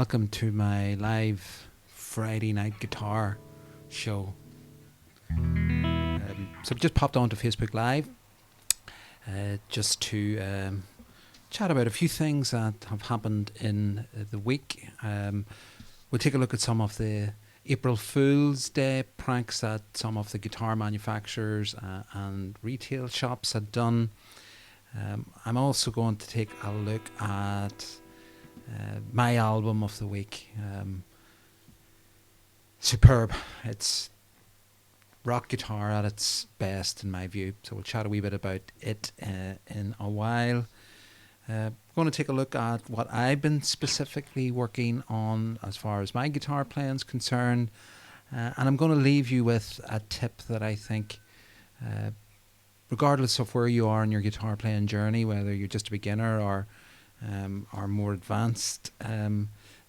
welcome to my live Friday night guitar show. So I've just popped onto Facebook Live just to chat about a few things that have happened in the week. We'll take a look at some of the April Fool's Day pranks that some of the guitar manufacturers and retail shops had done. I'm also going to take a look at my album of the week. Superb. It's rock guitar at its best in my view. So we'll chat a wee bit about it in a while. Going to take a look at what I've been specifically working on as far as my guitar playing is concerned. And I'm going to leave you with a tip that I think, regardless of where you are in your guitar playing journey, whether you're just a beginner or more advanced,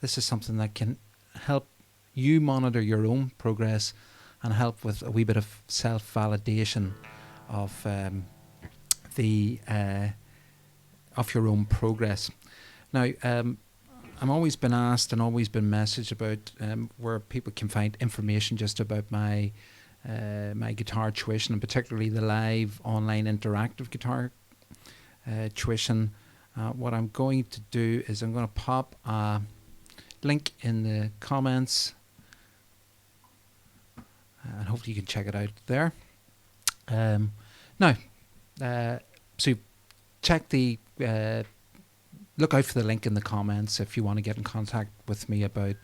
this is something that can help you monitor your own progress and help with a wee bit of self-validation of of your own progress. Now, I'm always been asked and always been messaged about where people can find information just about my my guitar tuition, and particularly the live online interactive guitar tuition. What I'm going to do is I'm going to pop a link in the comments, and hopefully you can check it out there. So check the look out for the link in the comments if you want to get in contact with me about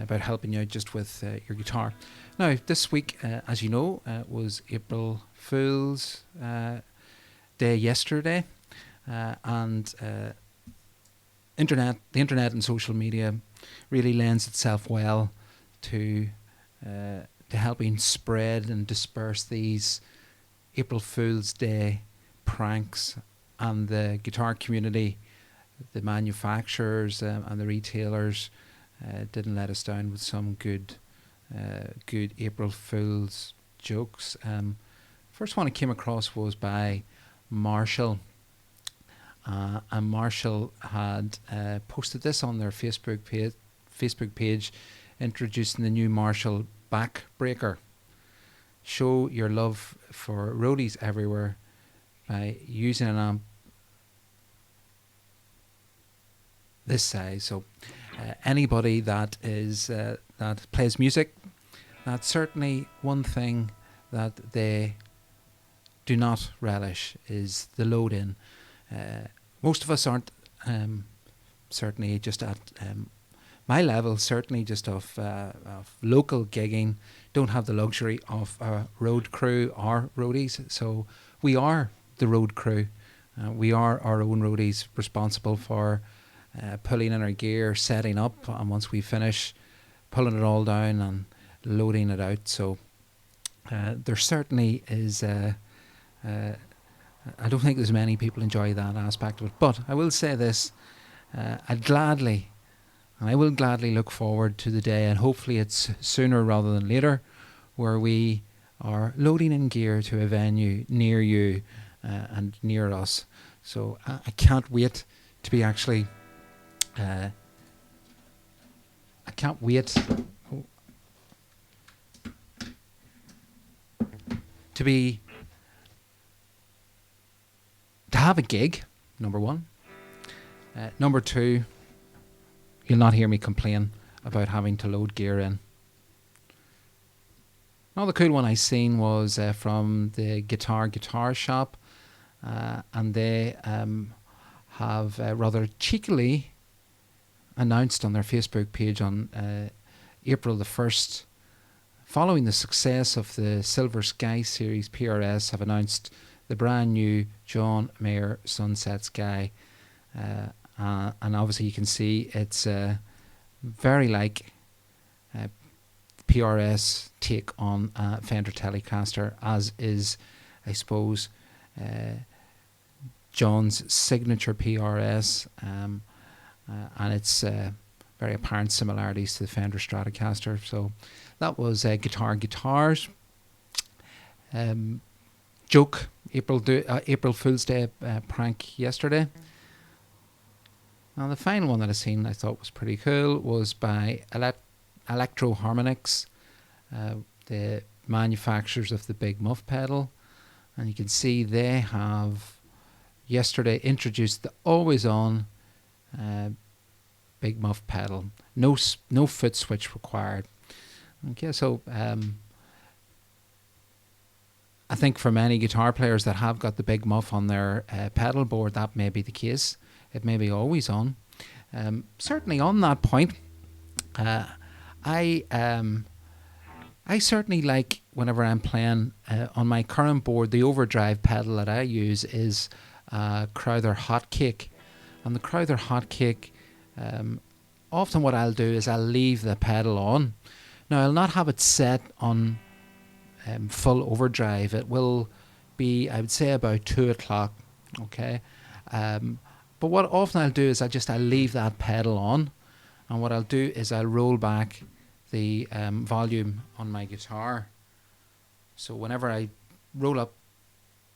helping you out just with your guitar. Now, this week, as you know, was April Fool's Day yesterday, and the internet and social media really lends itself well to helping spread and disperse these April Fool's Day pranks. And the guitar community, the manufacturers and the retailers didn't let us down with some good April Fool's jokes. First one I came across was by Marshall. And Marshall had posted this on their Facebook page, introducing the new Marshall backbreaker. Show your love for roadies everywhere by using an amp this size. So anybody that is that plays music, that's certainly one thing that they do not relish is the load in. Most of us aren't certainly just at my level, certainly just of local gigging, don't have the luxury of a road crew or roadies. So we are the road crew. We are our own roadies, responsible for pulling in our gear, setting up, and once we finish, pulling it all down and loading it out. So there certainly is I don't think there's many people enjoy that aspect of it, but I will say this, I will gladly look forward to the day, and hopefully it's sooner rather than later, where we are loading in gear to a venue near you and near us. So I can't wait to be actually I can't wait to have a gig, number one. Number two, you'll not hear me complain about having to load gear in. Another cool one I seen was from the guitar shop, and they have rather cheekily announced on their Facebook page on April the 1st, following the success of the Silver Sky Series, PRS have announced the brand new John Mayer Sunset Sky, and obviously you can see it's very like PRS take on Fender Telecaster, as is, I suppose, John's signature PRS, and it's very apparent similarities to the Fender Stratocaster. So that was guitars. Joke, April Fool's Day prank yesterday. And the final one that I seen I thought was pretty cool was by Electro Harmonix, the manufacturers of the Big Muff pedal. And you can see they have yesterday introduced the always on Big Muff pedal. No foot switch required. Okay, so I think for many guitar players that have got the Big Muff on their pedal board, that may be the case. It may be always on. Certainly on that point, I certainly like, whenever I'm playing on my current board, the overdrive pedal that I use is Crowther Hotcake. And the Crowther Hotcake, often what I'll do is I'll leave the pedal on. Now, I'll not have it set on full overdrive. It will be, I would say, about 2 o'clock, okay? But what often I'll do is I'll leave that pedal on, and what I'll do is I'll roll back the volume on my guitar. So whenever I roll up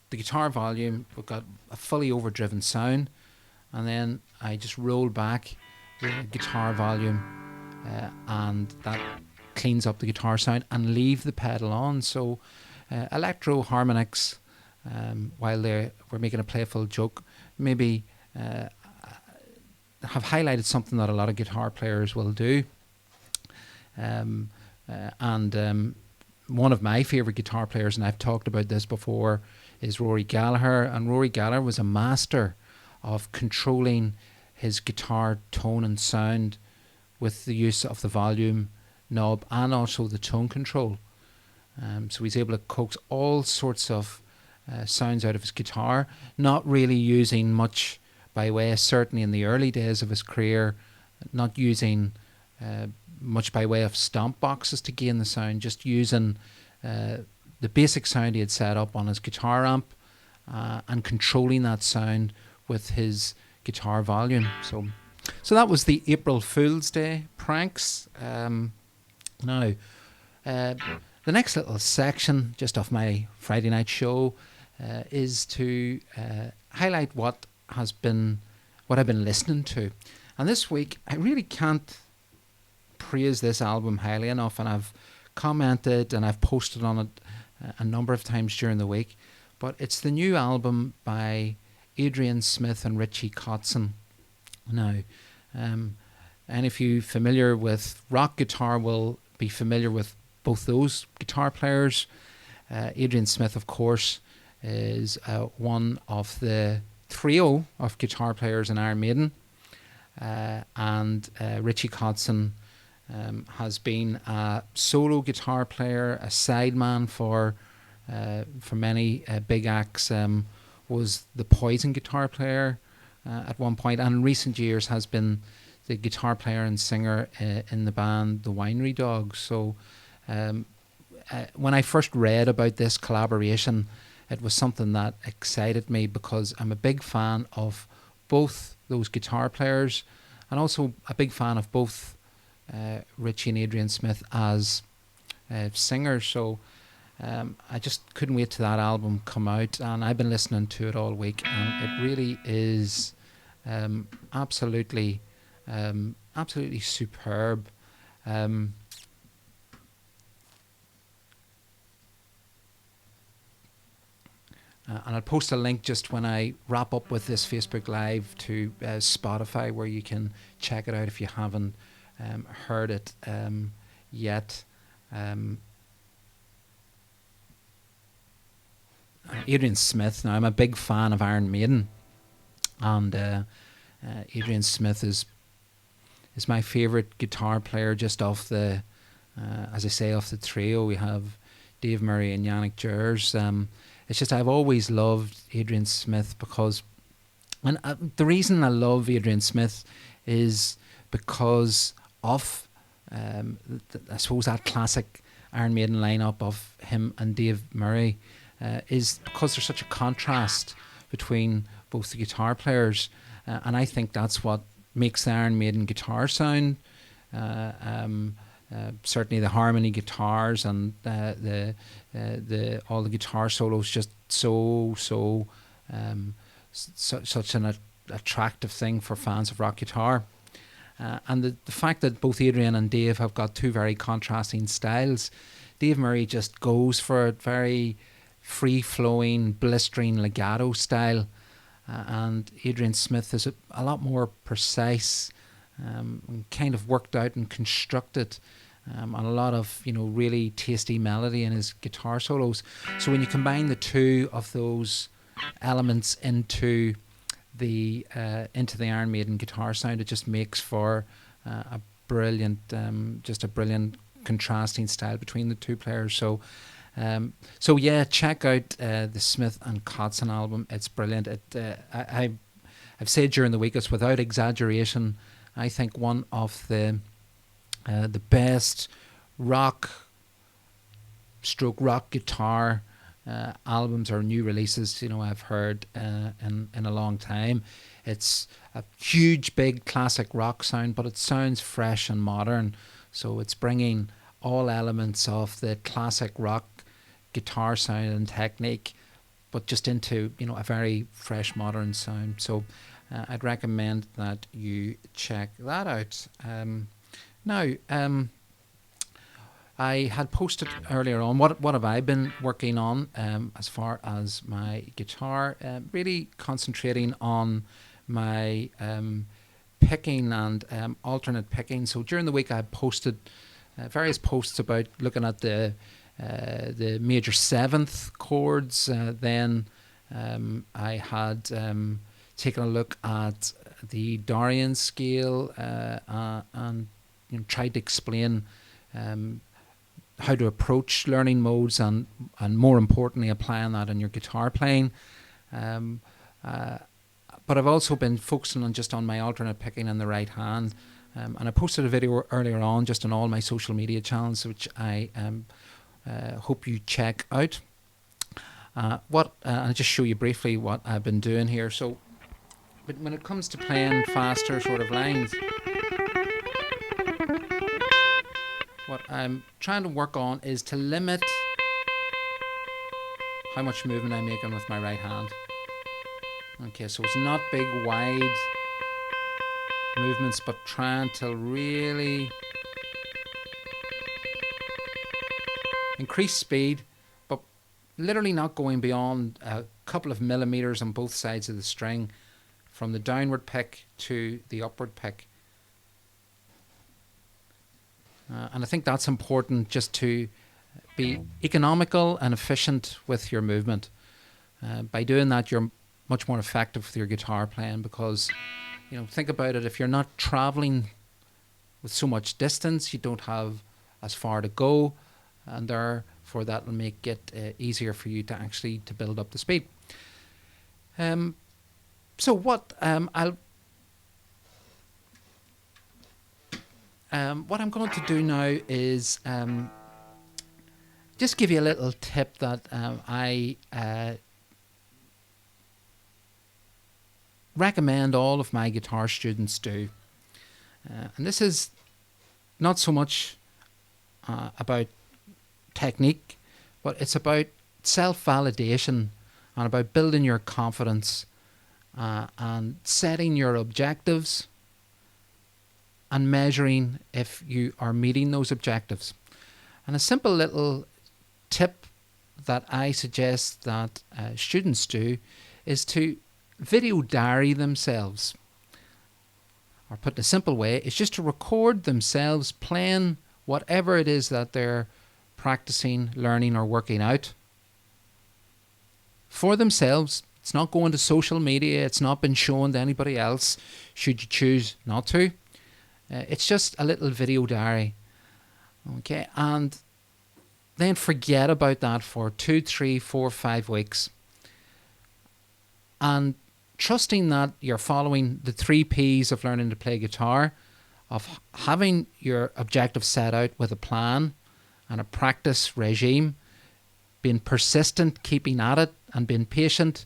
the guitar volume, we've got a fully overdriven sound, and then I just roll back the guitar volume, and that cleans up the guitar sound, and leave the pedal on. So Electro Harmonix, while we're making a playful joke, maybe have highlighted something that a lot of guitar players will do. And one of my favourite guitar players, and I've talked about this before, is Rory Gallagher. And Rory Gallagher was a master of controlling his guitar tone and sound with the use of the volume knob and also the tone control. So he's able to coax all sorts of sounds out of his guitar, not really using much by way, certainly in the early days of his career, not using much by way of stomp boxes to gain the sound, just using the basic sound he had set up on his guitar amp and controlling that sound with his guitar volume. So that was the April Fool's Day pranks. Now, the next little section, just off my Friday night show, is to highlight what I've been listening to. And this week, I really can't praise this album highly enough, and I've commented and I've posted on it a number of times during the week. But it's the new album by Adrian Smith and Richie Kotzen. Now, and if you're familiar with rock guitar, will be familiar with both those guitar players. Adrian Smith, of course, is one of the trio of guitar players in Iron Maiden, and Richie Kotzen has been a solo guitar player, a sideman for many big acts. Was the Poison guitar player at one point, and in recent years has been the guitar player and singer in the band The Winery Dogs. So when I first read about this collaboration, it was something that excited me, because I'm a big fan of both those guitar players, and also a big fan of both Richie and Adrian Smith as singers. So I just couldn't wait till that album come out, and I've been listening to it all week, and it really is absolutely superb. And I'll post a link just when I wrap up with this Facebook Live to Spotify, where you can check it out if you haven't heard it yet. Adrian Smith. Now, I'm a big fan of Iron Maiden, and Adrian Smith is my favourite guitar player, just off the, as I say, off the trio. We have Dave Murray and Yannick Gers. It's just, I've always loved Adrian Smith because, and the reason I love Adrian Smith is because of, I suppose, that classic Iron Maiden lineup of him and Dave Murray, is because there's such a contrast between both the guitar players, and I think that's what makes the Iron Maiden guitar sound. Certainly the harmony guitars and all the guitar solos, just such an attractive thing for fans of rock guitar. And the fact that both Adrian and Dave have got two very contrasting styles. Dave Murray just goes for a very free-flowing, blistering legato style, and Adrian Smith is a lot more precise, and kind of worked out and constructed, and a lot of really tasty melody in his guitar solos. So when you combine the two of those elements into the Iron Maiden guitar sound, it just makes for a brilliant contrasting style between the two players. So yeah, check out the Smith and Kotzen album. It's brilliant. I've said during the week, it's without exaggeration, I think one of the best rock guitar albums or new releases I've heard in a long time. It's a huge, big classic rock sound, but it sounds fresh and modern. So it's bringing all elements of the classic rock guitar sound and technique, but just into a very fresh, modern sound. So I'd recommend that you check that out. Now, I had posted earlier on what have I been working on as far as my guitar, really concentrating on my picking and alternate picking. So during the week I posted various posts about looking at the major seventh chords. Then I had taken a look at the Dorian scale and tried to explain how to approach learning modes and more importantly applying that in your guitar playing. But I've also been focusing on my alternate picking in the right hand. And I posted a video earlier on just on all my social media channels, which I hope you check out. I'll just show you briefly what I've been doing here. So but when it comes to playing faster sort of lines, what I'm trying to work on is to limit how much movement I'm making with my right hand. Okay, so it's not big, wide movements, but trying to really increase speed, but literally not going beyond a couple of millimeters on both sides of the string from the downward pick to the upward pick. And I think that's important, just to be economical and efficient with your movement. By doing that, you're much more effective with your guitar playing, because think about it, if you're not traveling with so much distance, you don't have as far to go, and therefore that will make it easier for you to actually to build up the speed. So what what I'm going to do now is just give you a little tip that I recommend all of my guitar students do. And this is not so much about technique, but it's about self-validation and about building your confidence and setting your objectives and measuring if you are meeting those objectives. And a simple little tip that I suggest that students do is to video diary themselves. Or put in a simple way, it's just to record themselves playing whatever it is that they're practicing, learning or working out for themselves. It's not going to social media, it's not been shown to anybody else, should you choose not to. It's just a little video diary. Okay, and then forget about that for 2, 3, 4, 5 weeks. And trusting that you're following the 3 P's of learning to play guitar, of having your objective set out with a plan and a practice regime, being persistent, keeping at it and being patient,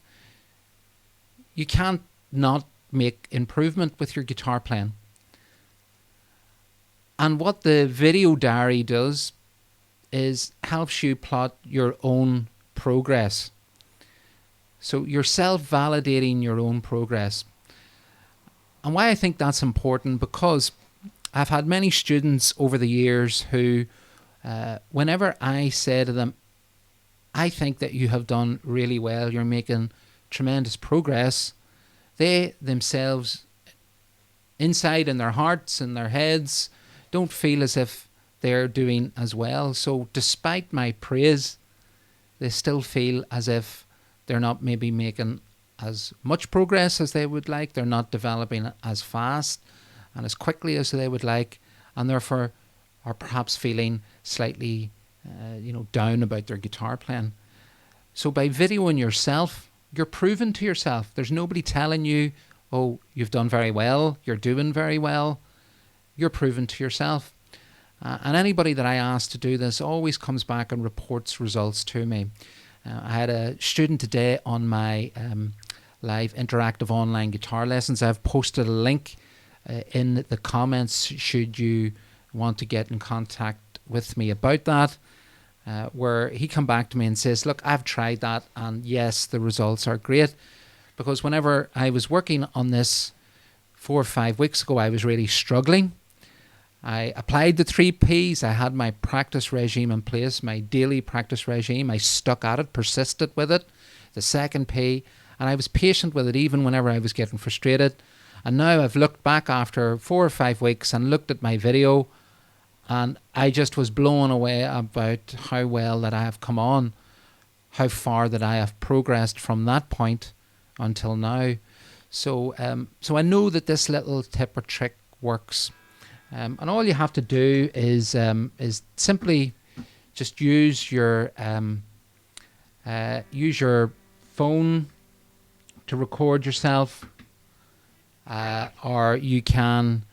you can't not make improvement with your guitar playing. And what the video diary does is helps you plot your own progress. So you're self-validating your own progress. And why I think that's important, because I've had many students over the years who, whenever I say to them, I think that you have done really well, you're making tremendous progress, they themselves, inside in their hearts and their heads, don't feel as if they're doing as well. So despite my praise, they still feel as if they're not maybe making as much progress as they would like. They're not developing as fast and as quickly as they would like, and therefore are perhaps feeling slightly down about their guitar playing. So by videoing yourself, you're proving to yourself. There's nobody telling you, oh, you've done very well, you're doing very well. You're proving to yourself. And anybody that I ask to do this always comes back and reports results to me. I had a student today on my live interactive online guitar lessons. I've posted a link in the comments should you want to get in contact with me about that, where he come back to me and says, look, I've tried that, and yes, the results are great. Because whenever I was working on this 4 or 5 weeks ago, I was really struggling. I applied the 3 Ps. I had my practice regime in place, my daily practice regime. I stuck at it, persisted with it, the second P, and I was patient with it even whenever I was getting frustrated. And now I've looked back after 4 or 5 weeks and looked at my video, and I just was blown away about how well that I have come on, how far that I have progressed from that point until now. So I know that this little tip or trick works. And all you have to do is simply just use your phone to record yourself, or you can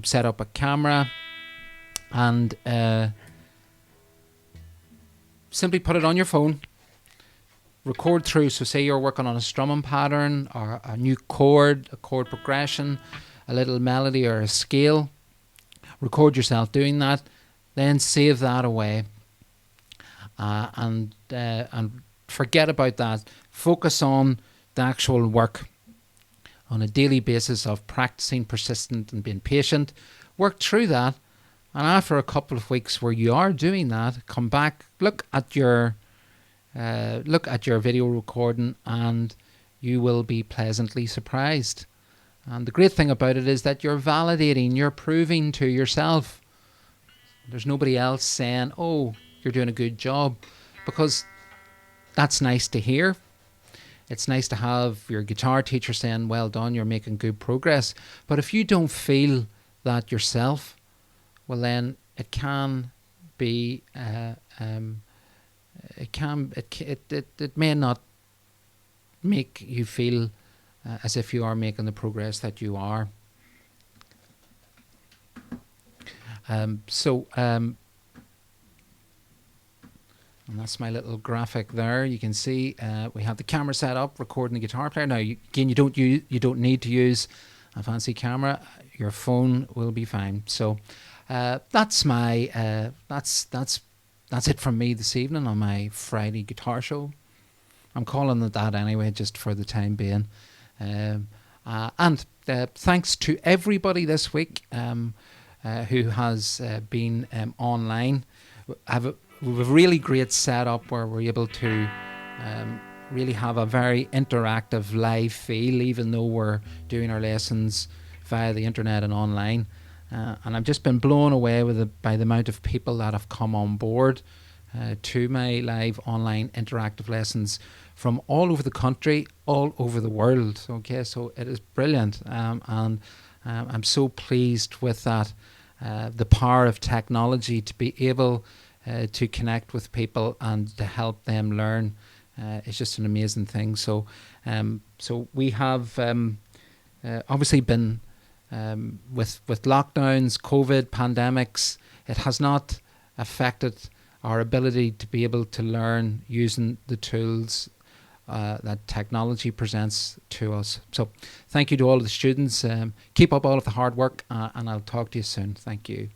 set up a camera and simply put it on your phone. Record through. So say you're working on a strumming pattern or a new chord, a chord progression, a little melody or a scale. Record yourself doing that, then save that away, and forget about that. Focus on the actual work on a daily basis of practicing, persistent, and being patient. Work through that, and after a couple of weeks where you are doing that, come back, look at your video recording, and you will be pleasantly surprised. And the great thing about it is that you're validating, you're proving to yourself. There's nobody else saying, oh, you're doing a good job, because that's nice to hear. It's nice to have your guitar teacher saying, well done, you're making good progress. But if you don't feel that yourself, well then it can be, it may not make you feel as if you are making the progress that you are. And that's my little graphic there. You can see we have the camera set up, recording the guitar player. Now, you don't need to use a fancy camera. Your phone will be fine. So that's my that's it from me this evening on my Friday guitar show. I'm calling it that anyway, just for the time being. And thanks to everybody this week who has been online. We have a really great setup where we're able to really have a very interactive live feel, even though we're doing our lessons via the internet and online. And I've just been blown away by the amount of people that have come on board to my live online interactive lessons from all over the country, all over the world. Okay, so it is brilliant, and I'm so pleased with that. The power of technology to be able to connect with people and to help them learn is just an amazing thing. So we have obviously been with lockdowns, COVID, pandemics. It has not affected our ability to be able to learn using the tools that technology presents to us. So thank you to all of the students. Keep up all of the hard work, and I'll talk to you soon. Thank you.